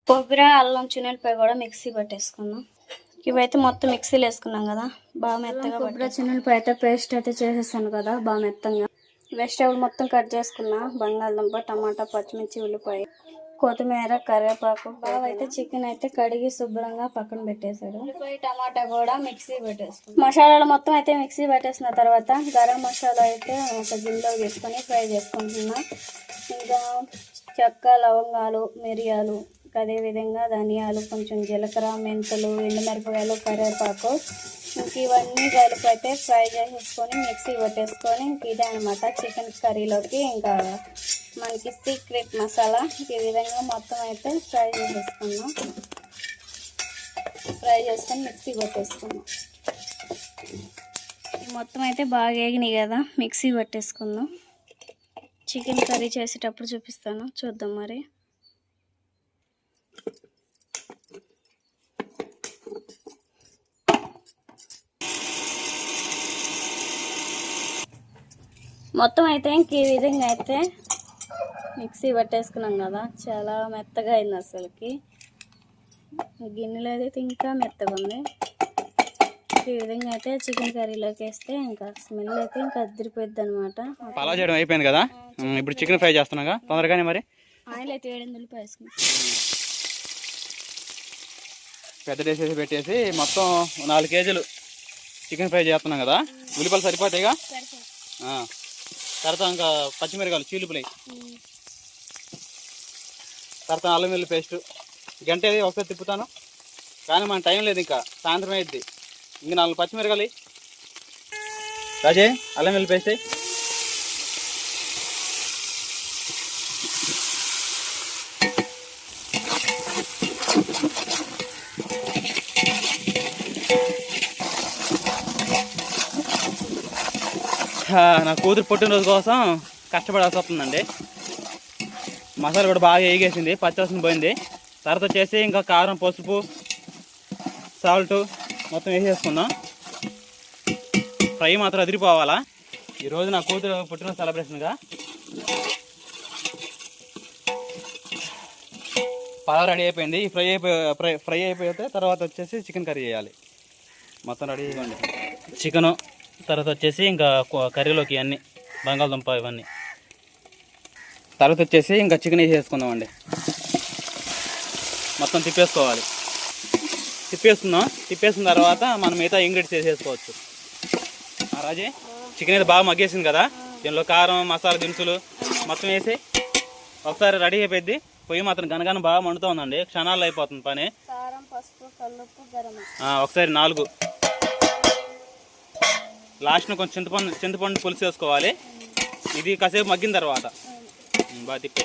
కొబ్బరి అల్లం చిన్నపై కూడా మిక్సీ పట్టేసుకుందాం. ఇవైతే మొత్తం మిక్సీలో వేసుకున్నాం కదా, బాగా మెత్తగా. కొబ్బరి చిన్నపై అయితే పేస్ట్ అయితే చేసేసాను కదా బాగా మెత్తగా. వెజిటేబుల్ మొత్తం కట్ చేసుకున్నా, బంగాళదుంప, టమాటా, పచ్చిమిర్చి, ఉల్లిపాయ, కొత్తిమీర, కరివేపాకు. బాగా అయితే చికెన్ అయితే కడిగి శుభ్రంగా పక్కన పెట్టేశాడు. ఉల్లిపాయ, టమాటా కూడా మిక్సీ పెట్టేసుకున్నాం. మసాలాలు మొత్తం అయితే మిక్సీ పెట్టేసిన తర్వాత గరం మసాలా అయితే ఒక గిన్నెలో తీసుకొని ఫ్రై చేసుకుంటున్నా. ఇంకా చెక్క, లవంగాలు, మిరియాలు, అదేవిధంగా ధనియాలు, కొంచెం జీలకర్ర, మెంతులు, ఎండుమిరపకాయలు, కరివేపాకు, ఇంక ఇవన్నీ కలిపి అయితే ఫ్రై చేసేసుకొని మిక్సీ పెట్టేసుకొని ఇంక ఇదే అనమాట చికెన్ కర్రీలోకి ఇంకా మనకి సీక్రెట్ మసాలా. ఈ విధంగా మొత్తం అయితే ఫ్రై చేసేసుకున్నాం. ఫ్రై చేసుకొని మిక్సీ పెట్టేసుకున్నాం. మొత్తం అయితే బాగా వేగినాయి కదా, మిక్సీ పెట్టేసుకుందాం. చికెన్ కర్రీ చేసేటప్పుడు చూపిస్తాను, చూద్దాం మరి. మొత్తం అయితే ఇంక ఈ విధంగా అయితే మిక్సీ పట్టేసుకున్నాం కదా, చాలా మెత్తగా అయింది. అసలుకి గిన్నెలో అయితే ఇంకా మెత్తగా ఉంది. ఈ విధంగా అయితే చికెన్ కర్రీలోకి వేస్తే ఇంకా స్మెల్ అయితే ఇంకా అదిరిపోద్ది అనమాట. అలా చేయడం అయిపోయింది కదా, ఇప్పుడు చికెన్ ఫ్రై చేస్తున్నాగా తొందరగానే. మరి ఆయిల్ అయితే 7 ఉల్లిపాయ వేసుకున్నాం. పెద్ద డేసేసి పెట్టేసి మొత్తం 4 కేజీలు చికెన్ ఫ్రై చేస్తున్నాం కదా. ఉల్లిపాయలు సరిపోతాయిగా. తర్వాత ఇంకా పచ్చిమిరకాయలు చీలుపులై, తర్వాత అల్లం వెల్లుల్లి పేస్ట్. గంట ఒకసారి తిప్పుతాను కానీ మన టైం లేదు, ఇంకా సాయంత్రం అయ్యిద్ది. ఇంక 4 పచ్చిమిరకాయలు రాజే, అల్లం వెల్లుల్లి పేస్ట్. నా కూతురు పుట్టినరోజు కోసం కష్టపడాల్సి వస్తుందండి. మసాలా కూడా బాగా వేగేసింది, పచ్చివాసన పోయింది. తర్వాత వచ్చేసి ఇంకా కారం, పసుపు, సాల్ట్ మొత్తం వేసేసుకుందాం. ఫ్రై మాత్రం అదిరిపోవాలా. ఈరోజు నా కూతురు పుట్టినరోజు సెలబ్రేషన్గా పలావ్ రెడీ అయిపోయింది. ఫ్రై అయిపోతే తర్వాత వచ్చేసి చికెన్ కర్రీ చేయాలి. మొత్తం రెడీ ఇవ్వండి. చికెను, తర్వాత వచ్చేసి ఇంకా కర్రీలోకి అన్నీ బంగాళదుంప ఇవన్నీ. తర్వాత వచ్చేసి ఇంకా చికెన్ వేసేసుకుందామండి. మొత్తం తిప్పేసుకోవాలి. తిప్పేసుకున్న తర్వాత మనం మిగతా ఇంగ్రీడియంట్స్ వేసేసుకోవచ్చు. రాజే, చికెన్ అయితే బాగా మగ్గేసింది కదా, దీనిలో కారం, మసాలా దినుసులు మొత్తం వేసి ఒకసారి రెడీ అయిపోయింది. పొయ్యి మాత్రం గనగన బాగా మండుతూ ఉందండి, క్షణాల్లో అయిపోతుంది పని. ఒకసారి 4 లాస్ట్ను కొంచెం చింతపండు పులుసు వేసుకోవాలి. ఇది కాసేపు మగ్గిన తర్వాత బాగా తిప్పే.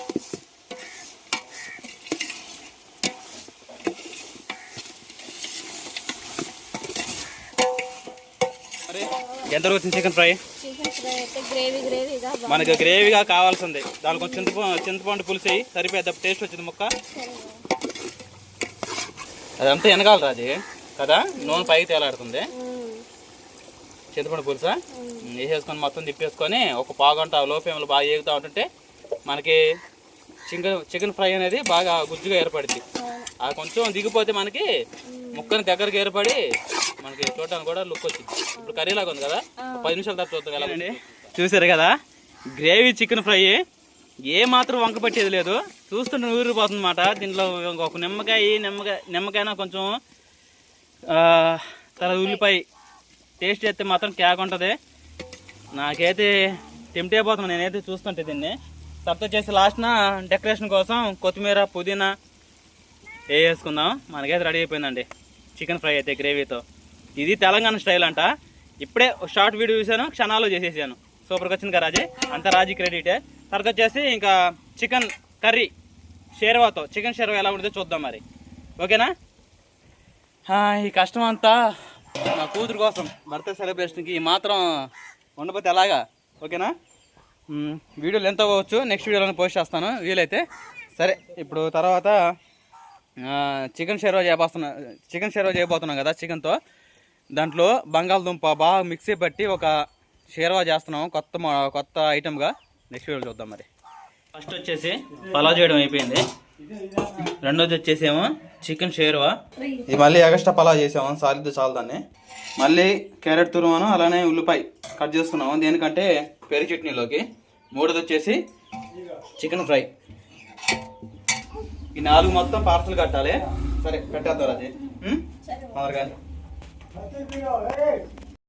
ఎంతవరకు వచ్చింది చికెన్ ఫ్రై? మనకి గ్రేవీగా కావాల్సింది. దానికి కొంచెం చింతపండు పులుసు వేయి, సరిపోయేది. టేస్ట్ వచ్చింది ముక్క. అదంతా వెనకాల రాజు కదా, నూనె పైకి తేలాడుతుంది. చింతపండు పులుసా వేసేసుకొని మొత్తం తిప్పేసుకొని ఒక పావుగంట లో ఫ్లేమ్లో బాగా ఏగుతూ ఉంటుంటే మనకి చికెన్ ఫ్రై అనేది బాగా గుజ్జుగా ఏర్పడుద్ది. అది కొంచెం దిగిపోతే మనకి ముక్కని దగ్గరికి ఏర్పడి మనకి చూడటానికి కూడా లుక్ వచ్చింది. ఇప్పుడు కర్రీలాగా ఉంది కదా, 10 నిమిషాల తర్వాత చూద్దాం ఎలా అండి. చూసారు కదా, గ్రేవీ చికెన్ ఫ్రై ఏ మాత్రం వంక పెట్టేది లేదు. చూస్తుంటే ఊరిపోతుంది అన్నమాట. దీంట్లో ఒక నిమ్మకాయ కొంచెం తర్వాత ఉల్లిపాయ టేస్ట్ చేస్తే మాత్రం కేక్ ఉంటుంది. నాకైతే టెంప్ట్ అయిపోతున్నాను నేనైతే చూస్తుంటే దీన్ని. తర్వాత చేసి లాస్ట్న డెకరేషన్ కోసం కొత్తిమీర, పుదీనా వేసుకుందాం. మనకైతే రెడీ అయిపోయిందండి చికెన్ ఫ్రై అయితే గ్రేవీతో. ఇది తెలంగాణ స్టైల్ అంట. ఇప్పుడే షార్ట్ వీడియో చూసాను, క్షణాల్లో చేసేసాను. సూపర్గా వచ్చింది కదా రాజీ, అంతా రాజీ క్రెడిటే. తర్వాత వచ్చేసి ఇంకా చికెన్ కర్రీ షేర్వాతో, చికెన్ షేర్వా ఎలా ఉంటుందో చూద్దాం మరి. ఓకేనా? ఈ కష్టం అంతా నా కూతురు కోసం బర్త్డే సెలబ్రేషన్కి మాత్రం ఉండకపోతే ఎలాగా. ఓకేనా? వీడియోలు ఎంత అవ్వచ్చు, నెక్స్ట్ వీడియోలో పోస్ట్ చేస్తాను వీలైతే. సరే, ఇప్పుడు తర్వాత చికెన్ షేర్వా చేయబోతున్నాం కదా. చికెన్తో దాంట్లో బంగాళదుంప బాగా మిక్సీ పట్టి ఒక షేర్వా చేస్తున్నాం కొత్త ఐటమ్గా. నెక్స్ట్ వీడియో చూద్దాం మరి. ఫస్ట్ వచ్చేసి పలావ్ చేయడం అయిపోయింది. రెండోది వచ్చేసేమో చికెన్ షేర్వా. ఇది మళ్ళీ ఎక్స్ట్రా పలావ్ చేసాము, సాలిద్దు చాలు దాన్ని. మళ్ళీ క్యారెట్ తురుమాను, అలానే ఉల్లిపాయ కట్ చేసుకున్నాము దేనికంటే పెరుగు చట్నీలోకి. మూడోది వచ్చేసి చికెన్ ఫ్రై. ఈ 4 మొత్తం పార్సల్ కట్టాలి. సరే కట్టేద్దాం రాజీ.